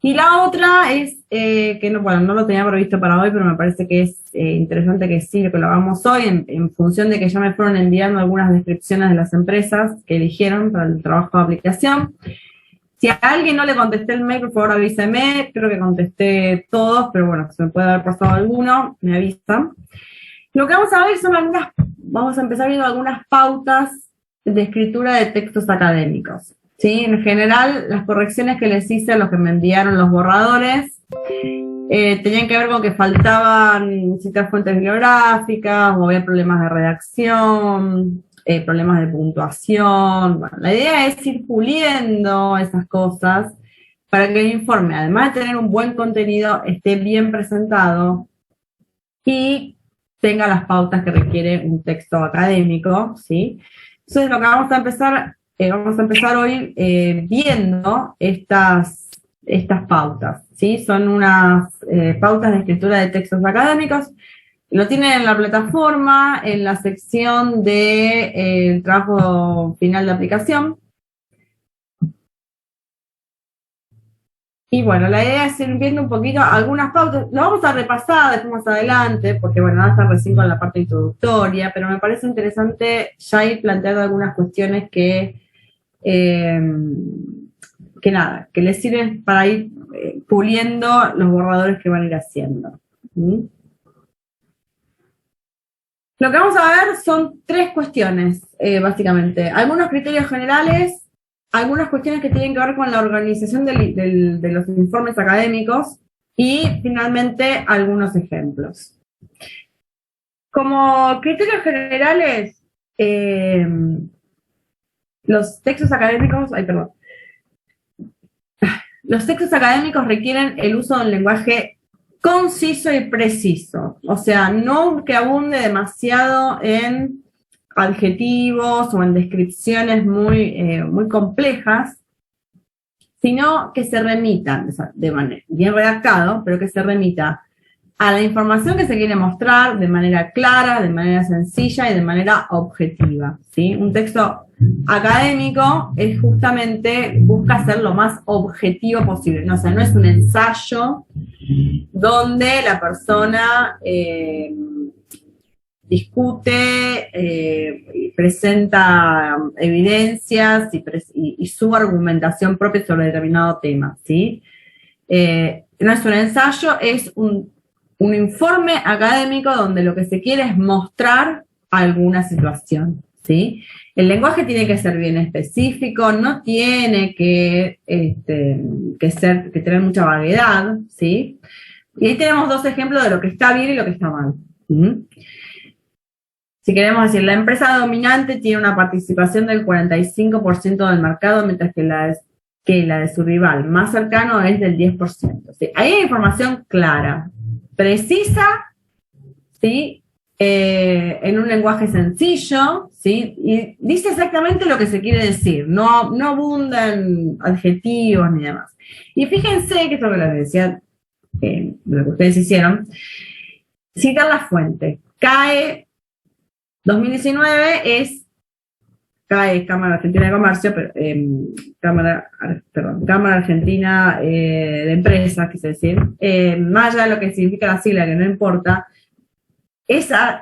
Y la otra es, que no, bueno, no lo tenía previsto para hoy, pero me parece que es interesante que sí, que lo hagamos hoy, en función de que ya me fueron enviando algunas descripciones de las empresas que eligieron para el trabajo de aplicación. Si a alguien no le contesté el mail, por favor avíseme, creo que contesté todos, pero bueno, se me puede haber pasado alguno, me avisan. Lo que vamos a ver son vamos a empezar viendo algunas pautas de escritura de textos académicos. ¿Sí? En general, las correcciones que les hice a los que me enviaron los borradores tenían que ver con que faltaban citar fuentes bibliográficas, o había problemas de redacción, problemas de puntuación. Bueno, la idea es ir puliendo esas cosas para que el informe, además de tener un buen contenido, esté bien presentado y tenga las pautas que requiere un texto académico, ¿sí? Entonces, lo que vamos a empezar hoy viendo estas pautas, ¿sí? Son unas pautas de escritura de textos académicos. Lo tienen en la plataforma, en la sección de trabajo final de aplicación. Y bueno, la idea es ir viendo un poquito algunas pautas. Lo vamos a repasar después más adelante, porque bueno, ahora está recién con la parte introductoria, pero me parece interesante ya ir planteando algunas cuestiones que nada, que les sirven para ir puliendo los borradores que van a ir haciendo. ¿Sí? Lo que vamos a ver son tres cuestiones, básicamente. Algunos criterios generales, algunas cuestiones que tienen que ver con la organización de los informes académicos y, finalmente, algunos ejemplos. Como criterios generales, los textos académicos requieren el uso de un lenguaje conciso y preciso, o sea, no que abunde demasiado en adjetivos o en descripciones muy complejas, sino que se remitan, o sea, de manera bien redactado, pero que se remita a la información que se quiere mostrar de manera clara, de manera sencilla y de manera objetiva, ¿sí? Un texto académico es justamente, busca ser lo más objetivo posible, ¿no? O sea, no es un ensayo donde la persona discute, presenta evidencias y su argumentación propia sobre determinado tema, ¿sí? No es un ensayo, es un informe académico donde lo que se quiere es mostrar alguna situación, ¿sí? El lenguaje tiene que ser bien específico, no tiene que tener mucha vaguedad, ¿sí? Y ahí tenemos dos ejemplos de lo que está bien y lo que está mal. Si queremos decir, la empresa dominante tiene una participación del 45% del mercado, mientras que la de su rival más cercano es del 10%. ¿Sí? Ahí hay información clara, precisa, ¿sí? En un lenguaje sencillo, ¿sí? Y dice exactamente lo que se quiere decir, no abundan adjetivos ni demás. Y fíjense que esto que les decía, lo que ustedes hicieron, citar la fuente. CAE 2019 CAE, Cámara Argentina de Comercio, Cámara Argentina de Empresas, quise decir, más allá de lo que significa la sigla, que no importa, esa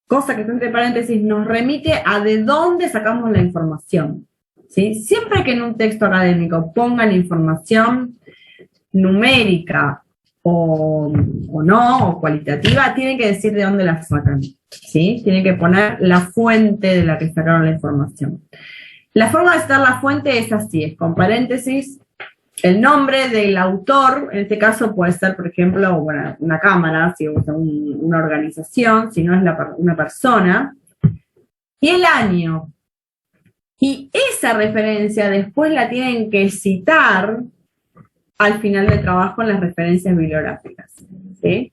cosa que está entre paréntesis nos remite a de dónde sacamos la información, ¿sí? Siempre que en un texto académico pongan información numérica o no, o cualitativa, tienen que decir de dónde la sacan, ¿sí? Tienen que poner la fuente de la que sacaron la información. La forma de citar la fuente es así, es con paréntesis, el nombre del autor, en este caso puede ser, por ejemplo, una cámara, si usa una organización, si no es una persona, y el año. Y esa referencia después la tienen que citar al final del trabajo en las referencias bibliográficas, ¿sí?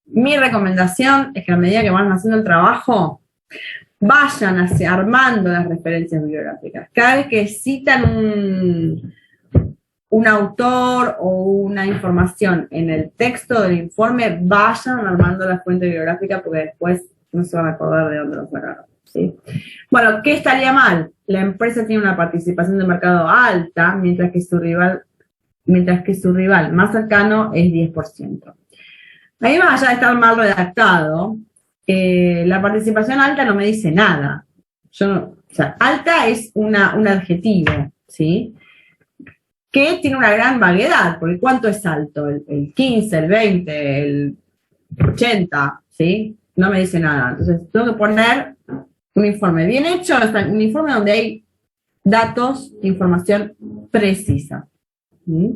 Mi recomendación es que a medida que van haciendo el trabajo, vayan armando las referencias bibliográficas. Cada vez que citan un autor o una información en el texto del informe, vayan armando la fuente bibliográfica porque después no se van a acordar de dónde lo sacaron. ¿sí? Bueno, ¿qué estaría mal? La empresa tiene una participación de mercado alta, mientras que su rival más cercano es 10%. Ahí, más allá de estar mal redactado, la participación alta no me dice nada. O sea, alta es un adjetivo, ¿sí? Que tiene una gran vaguedad, porque ¿cuánto es alto? El 15, el 20, el 80, ¿sí? No me dice nada. Entonces, tengo que poner un informe bien hecho, un informe donde hay datos, información precisa. ¿Sí?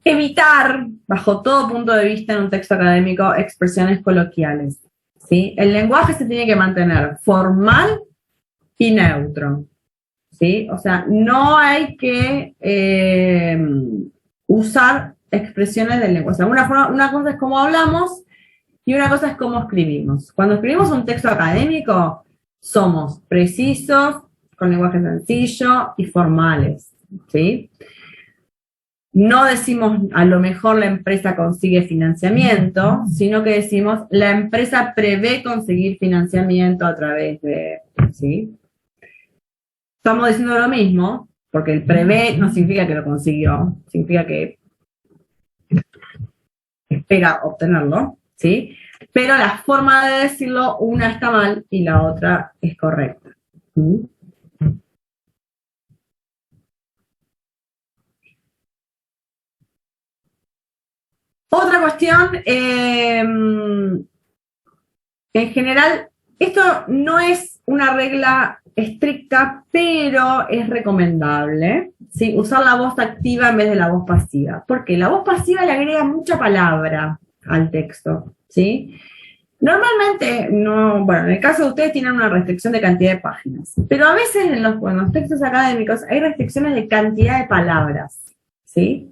Evitar, bajo todo punto de vista en un texto académico, expresiones coloquiales. ¿Sí? El lenguaje se tiene que mantener formal y neutro. ¿Sí? O sea, no hay que usar expresiones del lenguaje. O sea, una cosa es cómo hablamos y una cosa es cómo escribimos. Cuando escribimos un texto académico, somos precisos, con lenguaje sencillo y formales. ¿Sí? No decimos a lo mejor la empresa consigue financiamiento, sino que decimos la empresa prevé conseguir financiamiento a través de, ¿sí? Estamos diciendo lo mismo, porque el prevé no significa que lo consiguió, significa que espera obtenerlo, ¿sí? Pero la forma de decirlo, una está mal y la otra es correcta. ¿Sí? Otra cuestión, en general, esto no es una regla estricta, pero es recomendable, ¿sí? Usar la voz activa en vez de la voz pasiva. Porque la voz pasiva le agrega mucha palabra al texto, ¿sí? Normalmente, no, bueno, en el caso de ustedes tienen una restricción de cantidad de páginas, pero a veces en los textos académicos hay restricciones de cantidad de palabras, ¿sí?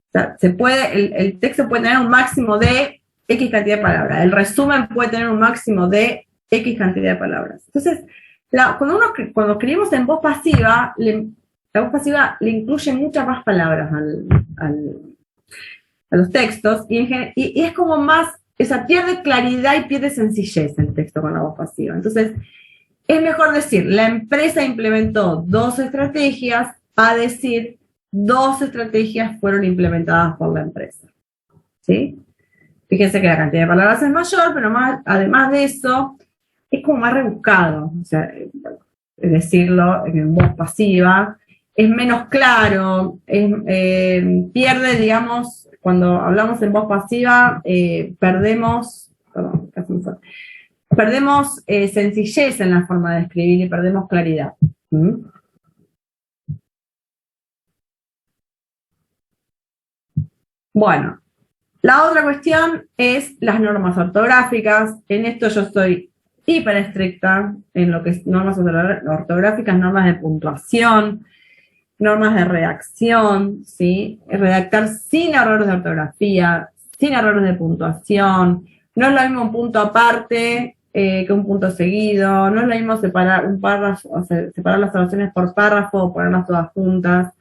O sea, el texto puede tener un máximo de X cantidad de palabras. El resumen puede tener un máximo de X cantidad de palabras. Entonces, cuando escribimos en voz pasiva, la voz pasiva le incluye muchas más palabras a los textos y es como más, o sea, pierde claridad y pierde sencillez el texto con la voz pasiva. Entonces, es mejor decir, la empresa implementó 2 estrategias a decir 2 estrategias fueron implementadas por la empresa. ¿Sí? Fíjense que la cantidad de palabras es mayor, pero además de eso, es como más rebuscado. O sea, decirlo en voz pasiva, es menos claro, pierde, digamos, cuando hablamos en voz pasiva, perdemos sencillez en la forma de escribir y perdemos claridad. ¿Mm? Bueno, la otra cuestión es las normas ortográficas. En esto yo soy hiper estricta en lo que es normas ortográficas, normas de puntuación, normas de redacción, ¿sí? Redactar sin errores de ortografía, sin errores de puntuación. No es lo mismo un punto aparte que un punto seguido. No es lo mismo separar un párrafo, o sea, separar las oraciones por párrafo o ponerlas todas juntas.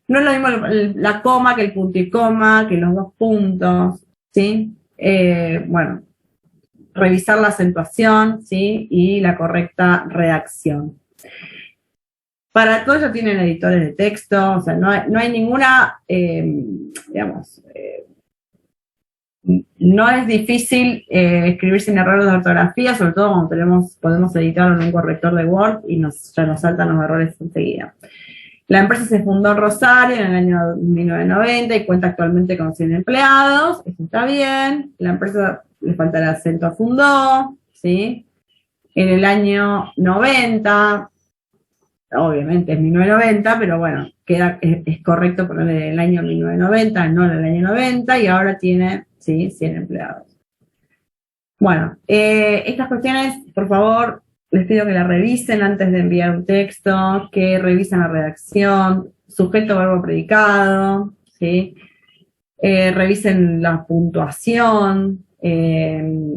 No es lo mismo la coma que el punto y coma, que los 2 puntos, ¿sí? Bueno, revisar la acentuación, ¿sí? Y la correcta redacción. Para todo ello tienen editores de texto, o sea, no hay ninguna, digamos, no es difícil escribir sin errores de ortografía, sobre todo cuando podemos editarlo en un corrector de Word y ya nos saltan los errores enseguida. La empresa se fundó en Rosario en el año 1990 y cuenta actualmente con 100 empleados, eso está bien. La empresa, le falta el acento, fundó, ¿sí? En el año 90, obviamente es 1990, pero bueno, es correcto ponerle el año 1990, no en el año 90, y ahora tiene, ¿sí? 100 empleados. Bueno, estas cuestiones, por favor, les pido que la revisen antes de enviar un texto, que revisen la redacción, sujeto, verbo, predicado, ¿sí? Revisen la puntuación. De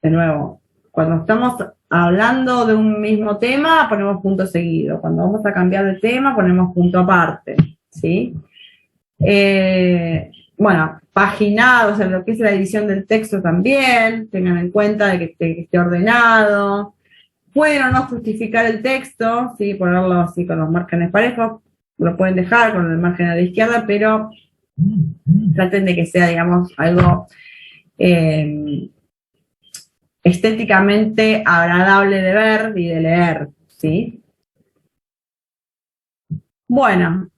nuevo, cuando estamos hablando de un mismo tema, ponemos punto seguido. Cuando vamos a cambiar de tema, ponemos punto aparte, ¿sí? bueno, paginado, o sea, lo que es la edición del texto también, tengan en cuenta de que esté ordenado. Pueden o no justificar el texto, ¿sí? Ponerlo así con los márgenes parejos, lo pueden dejar con el margen a la izquierda, pero traten de que sea, digamos, algo estéticamente agradable de ver y de leer, ¿sí? Bueno,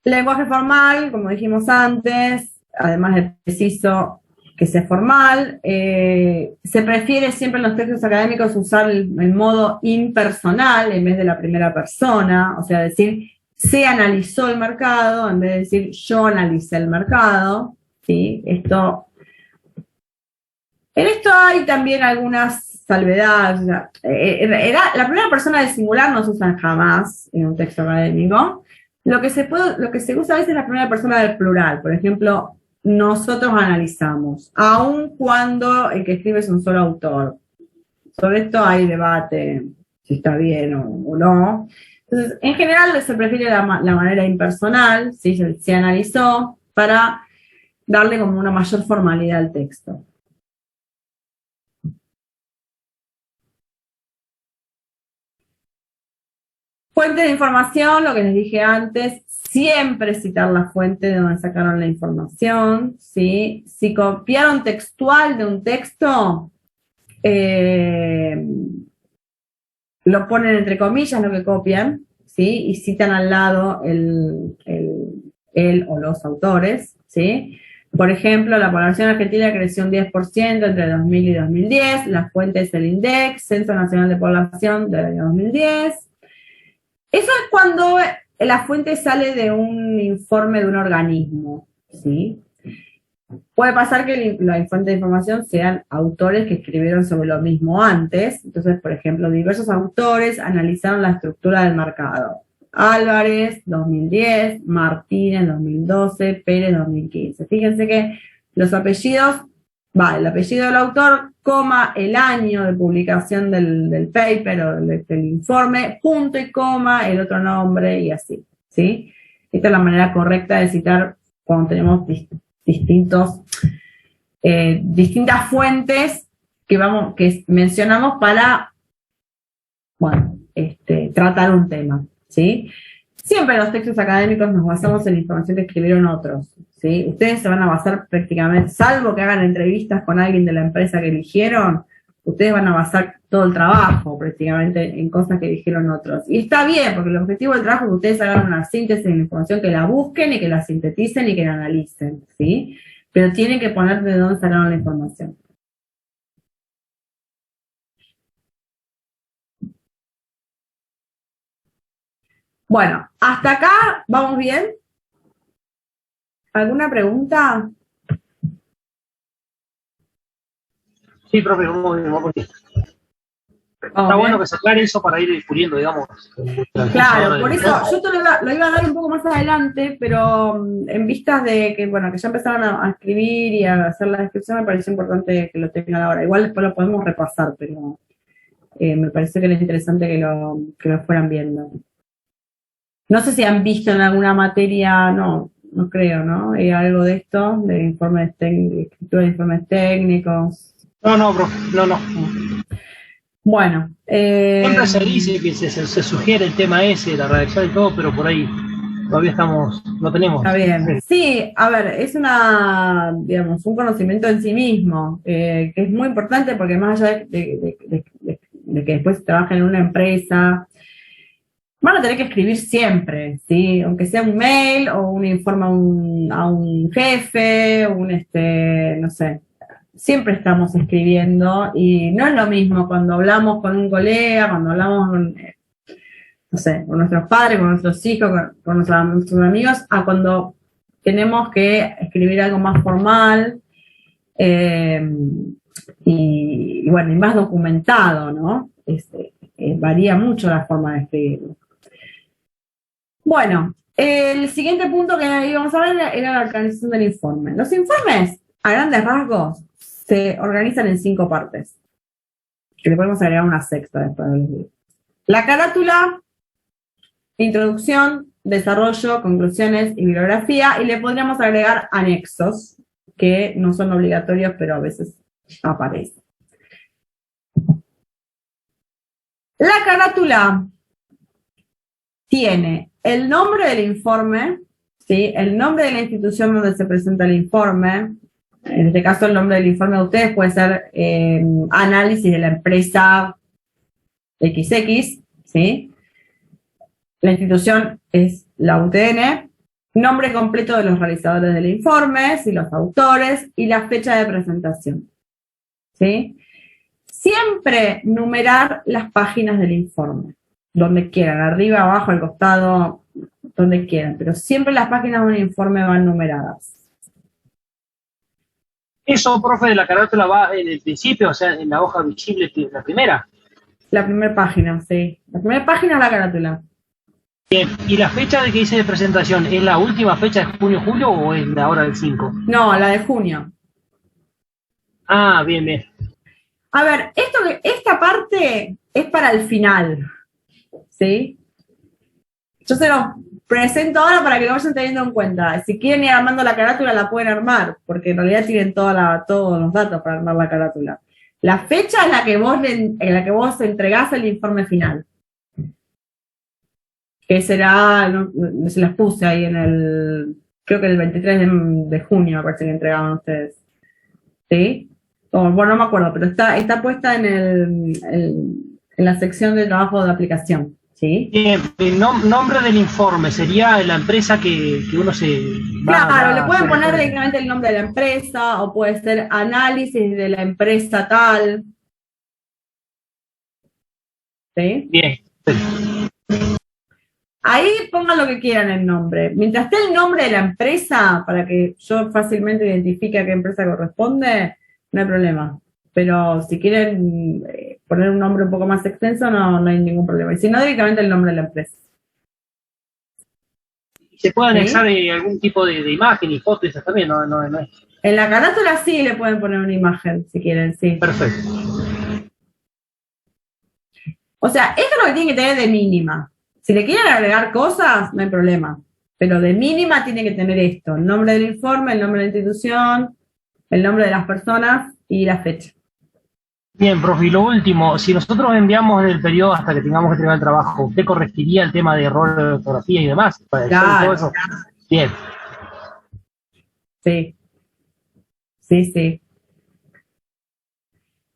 lenguaje formal, como dijimos antes, además de preciso que sea formal, se prefiere siempre en los textos académicos usar el modo impersonal en vez de la primera persona, o sea, decir se analizó el mercado en vez de decir yo analicé el mercado, ¿sí? En esto hay también algunas salvedades. O sea, la primera persona del singular no se usa jamás en un texto académico. Lo que se usa a veces es la primera persona del plural. Por ejemplo, nosotros analizamos, aun cuando el que escribe es un solo autor. Sobre esto hay debate, si está bien o no. Entonces, en general se prefiere la manera impersonal, ¿sí? Se analizó para darle como una mayor formalidad al texto. Fuente de información, lo que les dije antes, siempre citar la fuente de donde sacaron la información, ¿sí? Si copiaron textual de un texto, lo ponen entre comillas lo que copian, ¿sí? Y citan al lado el o los autores, ¿sí? Por ejemplo, la población argentina creció un 10% entre 2000 y 2010, la fuente es el INDEC, Censo Nacional de Población del año 2010. Eso es cuando la fuente sale de un informe de un organismo, ¿sí? Puede pasar que la fuente de información sean autores que escribieron sobre lo mismo antes. Entonces, por ejemplo, diversos autores analizaron la estructura del mercado. Álvarez, 2010, Martínez, 2012, Pérez, 2015. Fíjense que los apellidos, el apellido del autor, coma, el año de publicación del paper o del informe, punto y coma, el otro nombre y así, ¿sí? Esta es la manera correcta de citar cuando tenemos distintas fuentes que mencionamos para, bueno, tratar un tema, ¿sí? Siempre en los textos académicos nos basamos en la información que escribieron otros, ¿sí? Ustedes se van a basar prácticamente, salvo que hagan entrevistas con alguien de la empresa que eligieron, ustedes van a basar todo el trabajo prácticamente en cosas que dijeron otros. Y está bien, porque el objetivo del trabajo es que ustedes hagan una síntesis de la información, que la busquen y que la sinteticen y que la analicen, ¿sí? Pero tienen que poner de dónde sacaron la información. Bueno, hasta acá vamos bien. ¿Alguna pregunta? Sí, profe, vamos bien. Está bueno que se aclare eso para ir puliendo, digamos. Claro, por eso yo te lo iba a dar un poco más adelante, pero en vistas de que, bueno, que ya empezaron a escribir y a hacer la descripción, me pareció importante que lo tengan ahora. Igual después lo podemos repasar, pero me pareció que era interesante que lo fueran viendo. No sé si han visto en alguna materia, no creo, ¿no? Algo de esto, de informes técnicos, escritura de informes técnicos. No, profe, no. Bueno. Siempre se dice que se sugiere el tema ese, la redacción y todo, pero por ahí todavía no tenemos. Está bien. Sí, a ver, es digamos, un conocimiento en sí mismo, que es muy importante porque más allá de que después trabajen en una empresa, van a tener que escribir siempre, ¿sí? Aunque sea un mail o un informe a un jefe, no sé. Siempre estamos escribiendo y no es lo mismo cuando hablamos con un colega, cuando hablamos con, no sé, con nuestros padres, con nuestros hijos, con nuestros amigos, a cuando tenemos que escribir algo más formal y bueno, y más documentado, ¿no? Varía mucho la forma de escribirlo. Bueno, el siguiente punto que íbamos a ver era la organización del informe. Los informes, a grandes rasgos, se organizan en 5 partes, que le podemos agregar una sexta después del libro. La carátula, introducción, desarrollo, conclusiones y bibliografía, y le podríamos agregar anexos, que no son obligatorios, pero a veces aparecen. La carátula tiene el nombre del informe, ¿sí? El nombre de la institución donde se presenta el informe. En este caso, el nombre del informe de ustedes puede ser análisis de la empresa XX, ¿sí? La institución es la UTN, nombre completo de los realizadores del informe, y los autores, y la fecha de presentación, ¿sí? Siempre numerar las páginas del informe, donde quieran, arriba, abajo, al costado, donde quieran, pero siempre las páginas de un informe van numeradas. Eso, profe, de la carátula va en el principio, o sea, en la hoja visible, la primera. La primera página, sí. La primera página es la carátula. Bien, ¿y la fecha de que dice de presentación es la última fecha de junio, julio o es la hora del 5? No, la de junio. Ah, bien, bien. A ver, esta parte es para el final, ¿sí? Yo se los presento ahora para que lo vayan teniendo en cuenta. Si quieren ir armando la carátula, la pueden armar, porque en realidad tienen todos los datos para armar la carátula. La fecha es en la que vos entregás el informe final. Que será, no, se las puse ahí creo que el 23 de junio, me parece que entregaban ustedes. ¿Sí? Bueno, no me acuerdo, pero está puesta en la sección de trabajo de aplicación. ¿Sí? Bien, el nombre del informe sería la empresa que uno se va. Claro, le pueden poner directamente el nombre de la empresa, o puede ser análisis de la empresa tal. ¿Sí? Bien. Ahí pongan lo que quieran el nombre. Mientras esté el nombre de la empresa, para que yo fácilmente identifique a qué empresa corresponde, no hay problema. Pero si quieren poner un nombre un poco más extenso, no hay ningún problema. Y si no, directamente el nombre de la empresa. ¿Se puede anexar algún tipo de imagen y foto? Esas también no es. En la carátula sí le pueden poner una imagen, si quieren, sí. Perfecto. O sea, esto es lo que tiene que tener de mínima. Si le quieren agregar cosas, no hay problema. Pero de mínima tiene que tener esto: el nombre del informe, el nombre de la institución, el nombre de las personas y la fecha. Bien, profe, y lo último, si nosotros enviamos el periodo hasta que tengamos que entregar el trabajo, ¿usted corregiría el tema de error de ortografía y demás? Claro. Todo eso. Bien. Sí. Sí.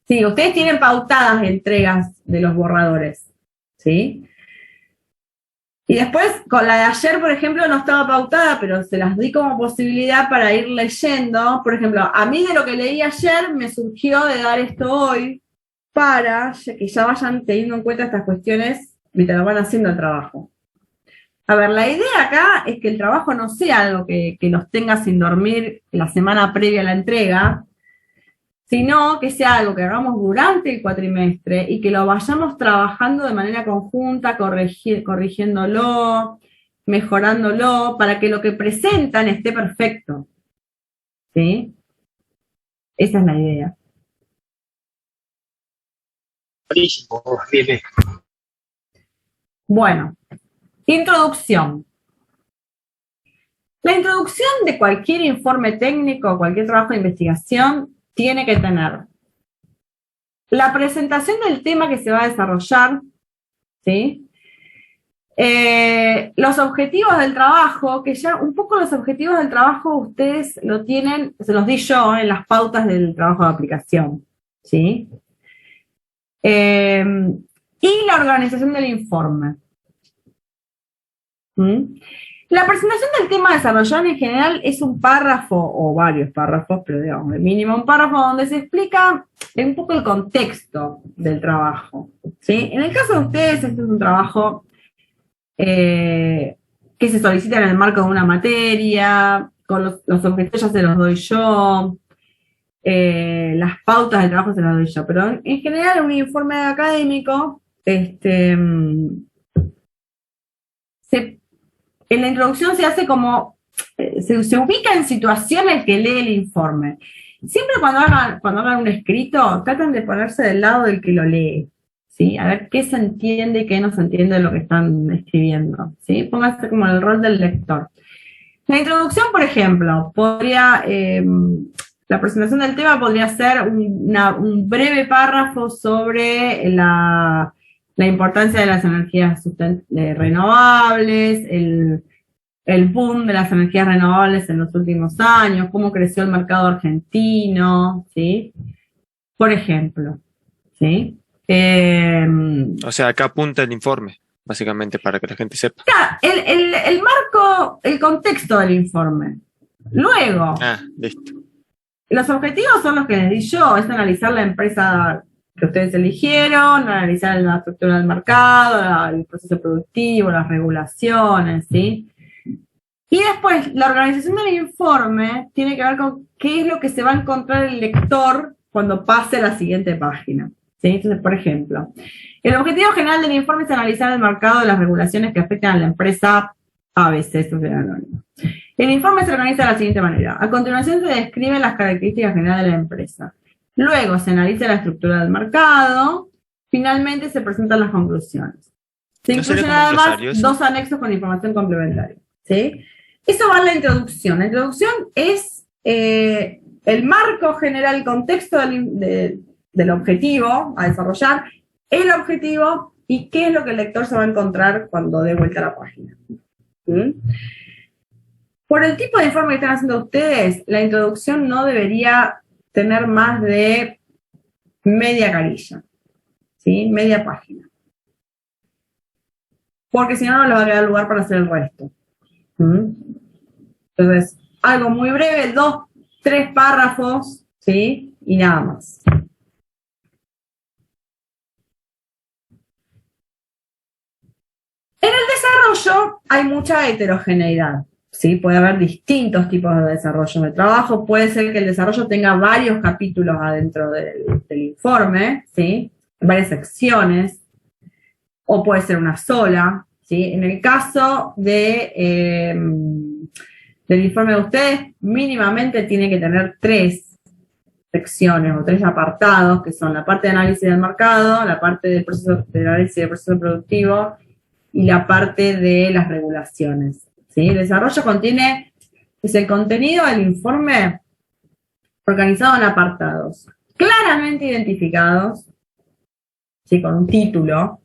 Sí, ustedes tienen pautadas entregas de los borradores, ¿sí? Y después, con la de ayer, por ejemplo, no estaba pautada, pero se las di como posibilidad para ir leyendo. Por ejemplo, a mí de lo que leí ayer me surgió de dar esto hoy para que ya vayan teniendo en cuenta estas cuestiones mientras lo van haciendo el trabajo. A ver, la idea acá es que el trabajo no sea algo que los tenga sin dormir la semana previa a la entrega, sino que sea algo que hagamos durante el cuatrimestre y que lo vayamos trabajando de manera conjunta, corrigiéndolo, mejorándolo, para que lo que presentan esté perfecto. ¿Sí? Esa es la idea. Buenísimo, bien. Bueno, introducción. La introducción de cualquier informe técnico, cualquier trabajo de investigación, tiene que tener la presentación del tema que se va a desarrollar, ¿sí? Los objetivos del trabajo, que ya un poco los objetivos del trabajo ustedes lo tienen, se los di yo en las pautas del trabajo de aplicación, ¿sí? Y la organización del informe. La presentación del tema desarrollado en general es un párrafo, o varios párrafos, pero digamos, de mínimo un párrafo donde se explica un poco el contexto del trabajo, ¿sí? En el caso de ustedes, este es un trabajo que se solicita en el marco de una materia, con los objetivos ya se los doy yo, las pautas del trabajo se las doy yo, pero en general un informe académico, en la introducción se hace como, se ubica en situaciones que lee el informe. Siempre cuando hagan un escrito, traten de ponerse del lado del que lo lee, ¿sí? A ver qué se entiende y qué no se entiende de lo que están escribiendo, ¿sí? Póngase como en el rol del lector. La introducción, por ejemplo, la presentación del tema podría ser un breve párrafo sobre la importancia de las energías renovables, el boom de las energías renovables en los últimos años, cómo creció el mercado argentino, ¿sí? Por ejemplo, ¿sí? O sea, acá apunta el informe, básicamente, para que la gente sepa. El marco, el contexto del informe. Luego, listo. Los objetivos son los que les di yo, es analizar la empresa que ustedes eligieron, analizar la estructura del mercado, el proceso productivo, las regulaciones, ¿sí? Y después, la organización del informe tiene que ver con qué es lo que se va a encontrar el lector cuando pase a la siguiente página, ¿sí? Entonces, por ejemplo, el objetivo general del informe es analizar el mercado de las regulaciones que afectan a la empresa ABC, esto es anónimo. El informe se organiza de la siguiente manera. A continuación se describen las características generales de la empresa. Luego se analiza la estructura del mercado. Finalmente se presentan las conclusiones. Se incluyen además 2 anexos con información complementaria, ¿sí? Eso va en la introducción. La introducción es el marco general, el contexto del objetivo a desarrollar, el objetivo y qué es lo que el lector se va a encontrar cuando dé vuelta a la página. ¿Sí? Por el tipo de informe que están haciendo ustedes, la introducción no debería tener más de media carilla, ¿sí? Media página. Porque si no, no les va a quedar lugar para hacer el resto. Entonces, algo muy breve, 2, 3 párrafos, ¿sí? Y nada más. En el desarrollo hay mucha heterogeneidad. ¿Sí? Puede haber distintos tipos de desarrollo de trabajo, puede ser que el desarrollo tenga varios capítulos adentro del informe, ¿sí? Varias secciones, o puede ser una sola, ¿sí? En el caso del informe de ustedes, mínimamente tiene que tener 3 secciones o 3 apartados, que son la parte de análisis del mercado, la parte del análisis del proceso productivo y la parte de las regulaciones. ¿Sí? El desarrollo es el contenido del informe organizado en apartados, claramente identificados, ¿sí? Con un título,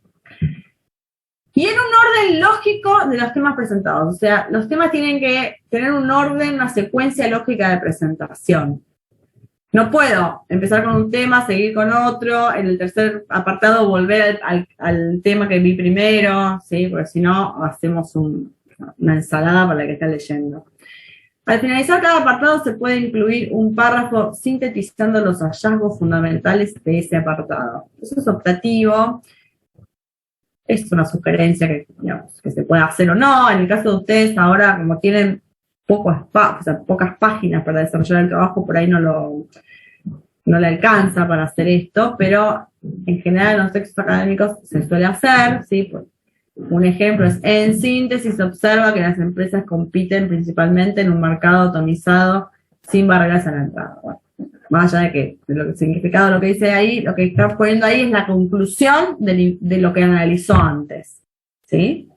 y en un orden lógico de los temas presentados. O sea, los temas tienen que tener un orden, una secuencia lógica de presentación. No puedo empezar con un tema, seguir con otro, en el tercer apartado volver al tema que vi primero, ¿sí? Porque si no, hacemos una ensalada para la que está leyendo. Al finalizar cada apartado se puede incluir un párrafo sintetizando los hallazgos fundamentales de ese apartado. Eso es optativo, es una sugerencia que se puede hacer o no. En el caso de ustedes ahora, como tienen pocas páginas para desarrollar el trabajo, por ahí no le alcanza para hacer esto, pero en general en los textos académicos se suele hacer, ¿sí? Un ejemplo es, en síntesis, se observa que las empresas compiten principalmente en un mercado atomizado sin barreras a la entrada. Bueno, más allá de lo significado de lo que dice ahí, lo que está poniendo ahí es la conclusión de lo que analizó antes. ¿Sí?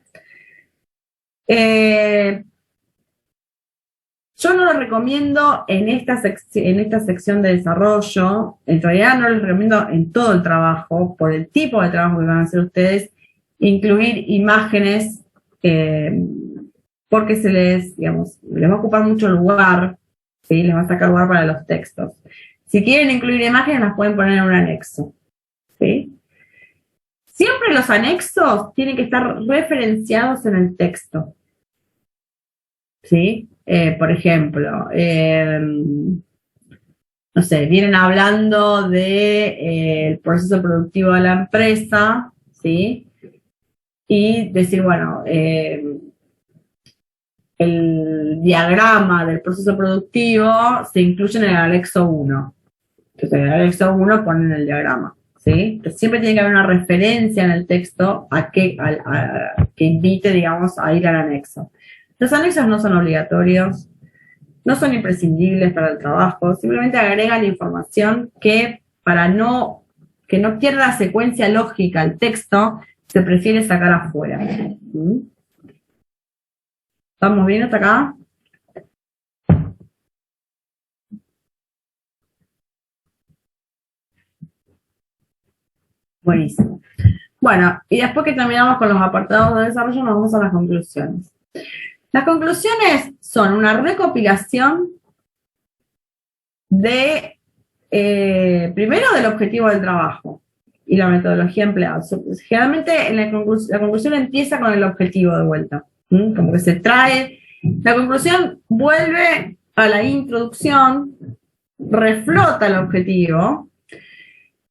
Yo no lo recomiendo en esta sección de desarrollo, en realidad no lo recomiendo en todo el trabajo, por el tipo de trabajo que van a hacer ustedes, incluir imágenes, porque les va a ocupar mucho lugar, ¿sí? Les va a sacar lugar para los textos. Si quieren incluir imágenes, las pueden poner en un anexo, ¿sí? Siempre los anexos tienen que estar referenciados en el texto, ¿sí? Por ejemplo, no sé, vienen hablando del proceso productivo de la empresa, ¿sí? Y decir, bueno, el diagrama del proceso productivo se incluye en el anexo 1. Entonces, en el anexo 1 ponen el diagrama, ¿sí? Pero siempre tiene que haber una referencia en el texto que invite, digamos, a ir al anexo. Los anexos no son obligatorios, no son imprescindibles para el trabajo, simplemente agregan información que para no que no pierda secuencia lógica el texto, se prefiere sacar afuera. ¿Estamos bien hasta acá? Buenísimo. Bueno, y después que terminamos con los apartados de desarrollo, nos vamos a las conclusiones. Las conclusiones son una recopilación de, primero, del objetivo del trabajo y la metodología empleada. Generalmente la conclusión empieza con el objetivo de vuelta. Como que se trae, la conclusión vuelve a la introducción, reflota el objetivo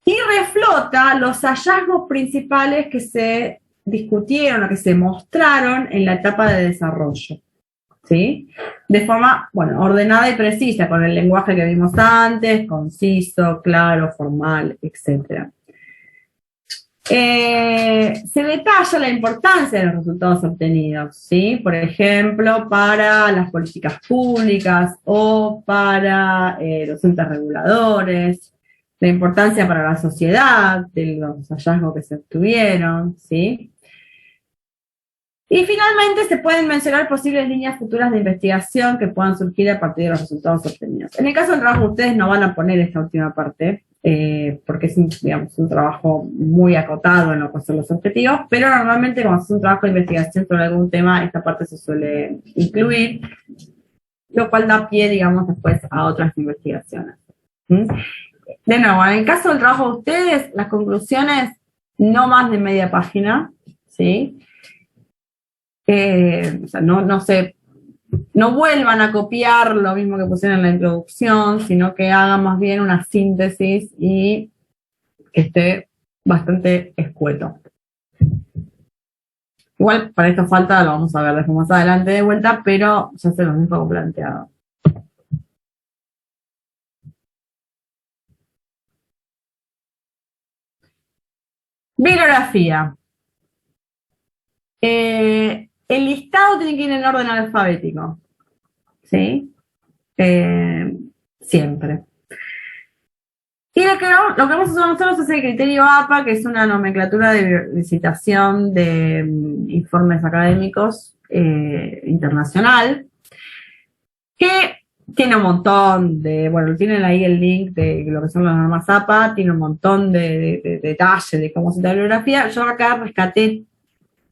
y reflota los hallazgos principales que se discutieron o que se mostraron en la etapa de desarrollo, ¿sí? De forma, bueno, ordenada y precisa, con el lenguaje que vimos antes, conciso, claro, formal, etc. Se detalla la importancia de los resultados obtenidos, ¿sí? Por ejemplo, para las políticas públicas o para los entes reguladores, la importancia para la sociedad de los hallazgos que se obtuvieron, ¿sí? Y finalmente se pueden mencionar posibles líneas futuras de investigación que puedan surgir a partir de los resultados obtenidos. En el caso del trabajo, ustedes no van a poner esta última parte, porque es un trabajo muy acotado en lo que son los objetivos, pero normalmente cuando se hace un trabajo de investigación sobre algún tema, esta parte se suele incluir, lo cual da pie, digamos, después a otras investigaciones. De nuevo, en el caso del trabajo de ustedes, las conclusiones no más de media página, ¿sí? O sea, no vuelvan a copiar lo mismo que pusieron en la introducción, sino que hagan más bien una síntesis y que esté bastante escueto. Igual para esta falta lo vamos a ver después más adelante de vuelta, pero ya se los dejo planteado. Bibliografía. El listado tiene que ir en orden alfabético, ¿sí? Siempre. Y lo que vamos a usar nosotros es el criterio APA, que es una nomenclatura de citación de informes académicos internacional, que tiene un montón de, bueno, tienen ahí el link de lo que son las normas APA, tiene un montón de detalles de cómo se da la bibliografía. Yo acá rescaté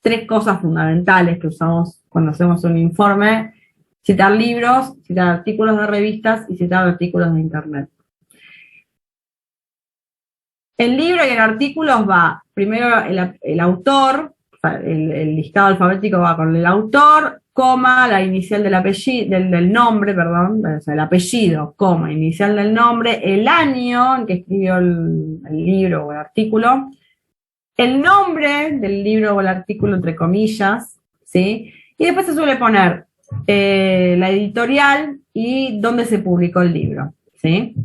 3 cosas fundamentales que usamos cuando hacemos un informe: citar libros, citar artículos de revistas y citar artículos de internet. El libro y el artículo va, primero el autor, el listado alfabético va con el autor, coma, la inicial del apellido, del nombre, perdón, o sea, el apellido, coma, inicial del nombre, el año en que escribió el libro o el artículo, el nombre del libro o el artículo entre comillas, ¿sí? Y después se suele poner la editorial y dónde se publicó el libro, ¿sí?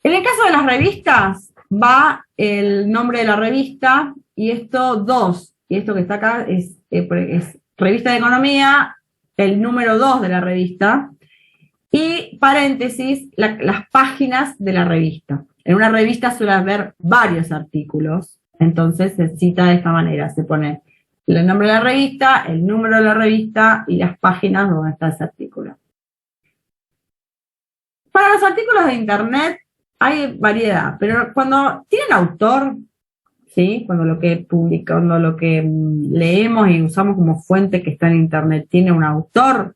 En el caso de las revistas, va el nombre de la revista y esto y esto que está acá es Revista de Economía, el número 2 de la revista, y paréntesis, las páginas de la revista. En una revista suele haber varios artículos, entonces se cita de esta manera, se pone el nombre de la revista, el número de la revista y las páginas donde está ese artículo. Para los artículos de internet hay variedad, pero cuando tienen autor, ¿sí? Cuando lo que leemos y usamos como fuente que está en internet tiene un autor,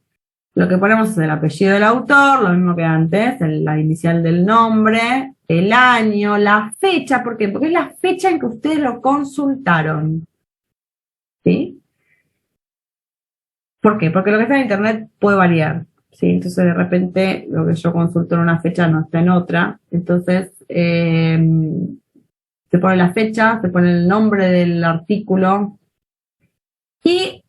lo que ponemos es el apellido del autor, lo mismo que antes, la inicial del nombre, el año, la fecha. ¿Por qué? Porque es la fecha en que ustedes lo consultaron, ¿sí? ¿Por qué? Porque lo que está en internet puede variar, ¿sí? Entonces de repente lo que yo consulto en una fecha no está en otra, entonces se pone la fecha, se pone el nombre del artículo y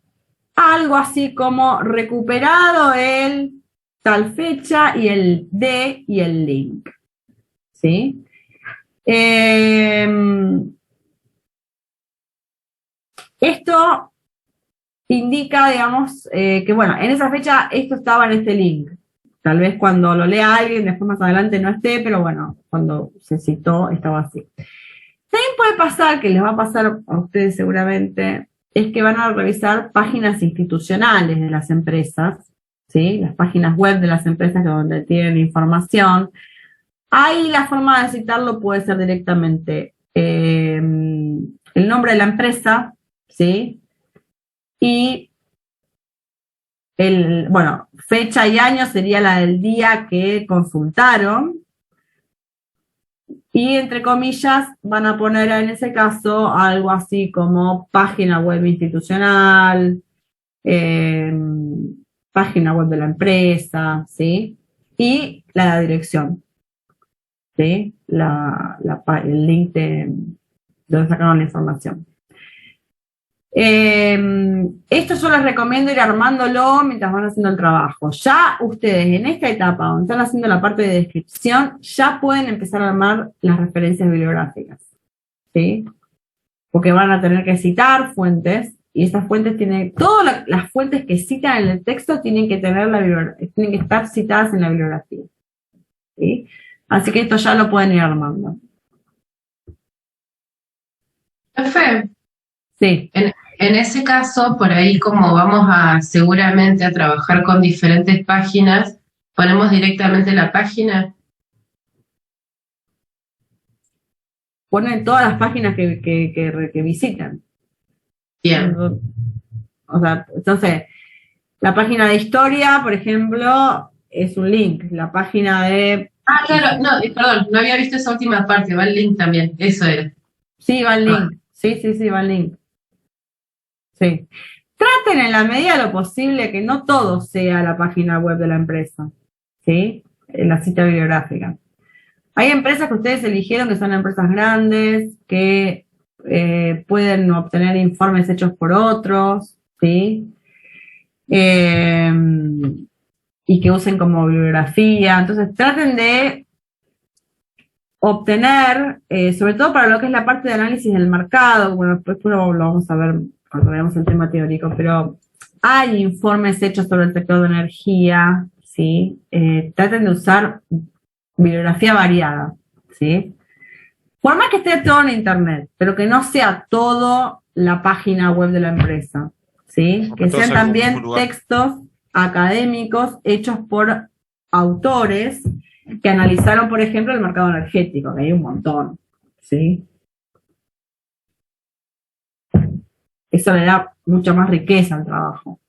algo así como recuperado el tal fecha y el D y el link, ¿sí? Esto indica, digamos, que bueno, en esa fecha esto estaba en este link. Tal vez cuando lo lea alguien, después más adelante no esté, pero bueno, cuando se citó estaba así. puede pasar, que les va a pasar a ustedes seguramente, es que van a revisar páginas institucionales de las empresas, ¿sí? Las páginas web de las empresas donde tienen información. Ahí la forma de citarlo puede ser directamente el nombre de la empresa, ¿sí? Y bueno, fecha y año sería la del día que consultaron. Y entre comillas van a poner en ese caso algo así como página web institucional, página web de la empresa, ¿sí? Y la dirección, ¿sí? El link de donde sacaron la información. Esto yo les recomiendo ir armándolo mientras van haciendo el trabajo. Ya ustedes en esta etapa donde están haciendo la parte de descripción, ya pueden empezar a armar las referencias bibliográficas, ¿sí? Porque van a tener que citar fuentes y estas fuentes tienen, todas las fuentes que citan en el texto tienen que tienen que estar citadas en la bibliografía, ¿sí? Así que esto ya lo pueden ir armando. Perfecto. Sí. En ese caso, por ahí como vamos seguramente a trabajar con diferentes páginas, ponemos directamente la página. Ponen todas las páginas que visitan. Bien. O sea, entonces, la página de historia, por ejemplo, es un link. La página de... Ah, claro, no, perdón, no había visto esa última parte, va el link también, eso era. Sí, va el link. Sí, va el link. Sí. Traten en la medida de lo posible que no todo sea la página web de la empresa, ¿sí? En la cita bibliográfica. Hay empresas que ustedes eligieron que son empresas grandes, que pueden obtener informes hechos por otros, ¿sí? Y que usen como bibliografía. Entonces traten de obtener, sobre todo para lo que es la parte de análisis del mercado, bueno, después lo vamos a ver cuando veamos el tema teórico, pero hay informes hechos sobre el sector de energía, ¿sí? Traten de usar bibliografía variada, ¿sí? Por más que esté todo en internet, pero que no sea todo la página web de la empresa, ¿sí? Que sean también textos académicos hechos por autores que analizaron, por ejemplo, el mercado energético, que hay un montón, ¿sí? Eso le da mucha más riqueza al trabajo.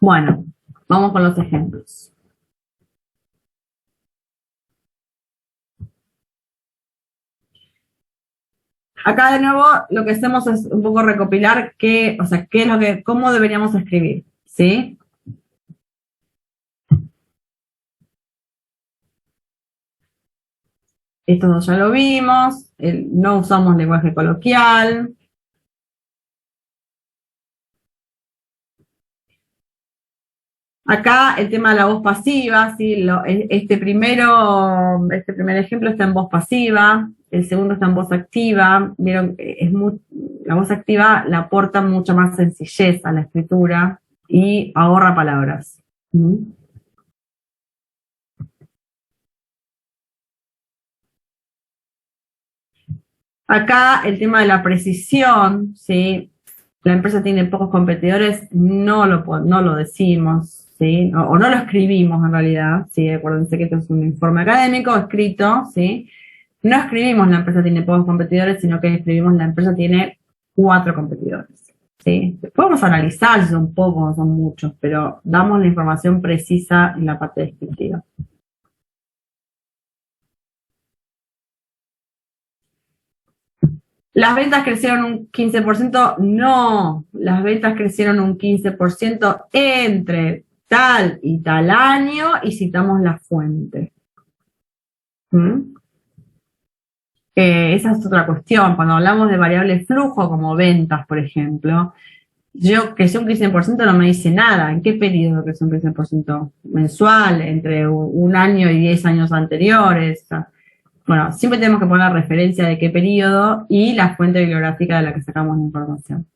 Bueno, vamos con los ejemplos. Acá de nuevo lo que hacemos es un poco recopilar cómo deberíamos escribir, ¿sí? Esto ya lo vimos, no usamos lenguaje coloquial. Acá el tema de la voz pasiva, ¿sí? Este primer ejemplo está en voz pasiva, el segundo está en voz activa. Vieron, la voz activa le aporta mucha más sencillez a la escritura y ahorra palabras. Acá el tema de la precisión, ¿sí? La empresa tiene pocos competidores, no lo decimos, ¿sí? O no lo escribimos en realidad, ¿sí? Acuérdense que esto es un informe académico escrito, ¿sí? No escribimos la empresa tiene pocos competidores, sino que escribimos la empresa tiene 4 competidores, ¿sí? Podemos analizar si son pocos o son muchos, pero damos la información precisa en la parte descriptiva. ¿Las ventas crecieron un 15%? No, las ventas crecieron un 15% entre tal y tal año y citamos la fuente. Esa es otra cuestión. Cuando hablamos de variable flujo como ventas, por ejemplo, creció un 15% no me dice nada. ¿En qué periodo creció un 15%? ¿Mensual? ¿Entre un año y 10 años anteriores? Bueno, siempre tenemos que poner referencia de qué periodo y la fuente bibliográfica de la que sacamos la información.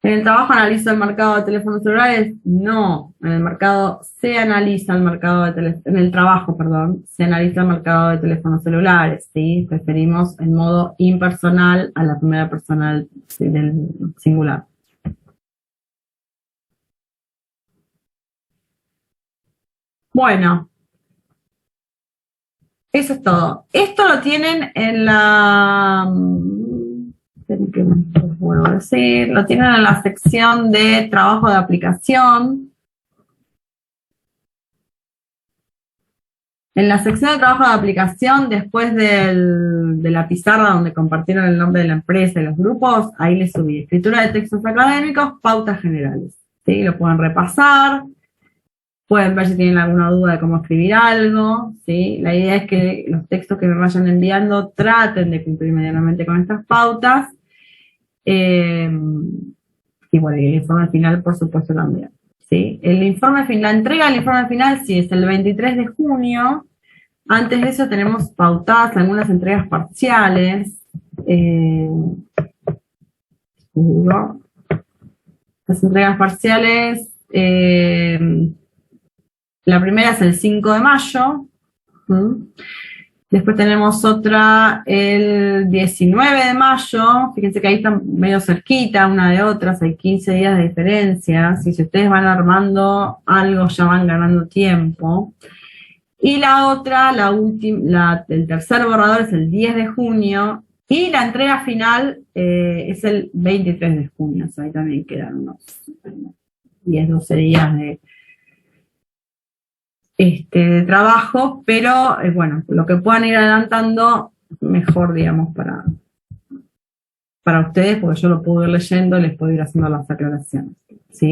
¿En el trabajo analiza el mercado de teléfonos celulares? No, en el mercado se analiza el mercado de en el trabajo, perdón, se analiza el mercado de teléfonos celulares, ¿sí? Preferimos el modo impersonal a la primera persona del singular. Bueno, eso es todo. Esto lo tienen en la... Vuelvo a decir, lo tienen en la sección de trabajo de aplicación. En la sección de trabajo de aplicación, después de la pizarra donde compartieron el nombre de la empresa y los grupos, ahí les subí escritura de textos académicos, pautas generales. ¿Sí? Lo pueden repasar, pueden ver si tienen alguna duda de cómo escribir algo. ¿Sí? La idea es que los textos que me vayan enviando traten de cumplir medianamente con estas pautas. Y bueno, y el informe final, por supuesto, también. ¿Sí? La entrega del informe final sí es el 23 de junio. Antes de eso tenemos pautadas algunas entregas parciales. Las entregas parciales, la primera es el 5 de mayo. Después tenemos otra el 19 de mayo, fíjense que ahí están medio cerquita una de otras, hay 15 días de diferencia, si ustedes van armando algo ya van ganando tiempo. Y la otra, el tercer borrador es el 10 de junio, y la entrega final es el 23 de junio, o sea, ahí también quedan unos 10, 12 días de trabajo, pero bueno, lo que puedan ir adelantando, mejor, digamos, para ustedes, porque yo lo puedo ir leyendo y les puedo ir haciendo las aclaraciones, ¿sí?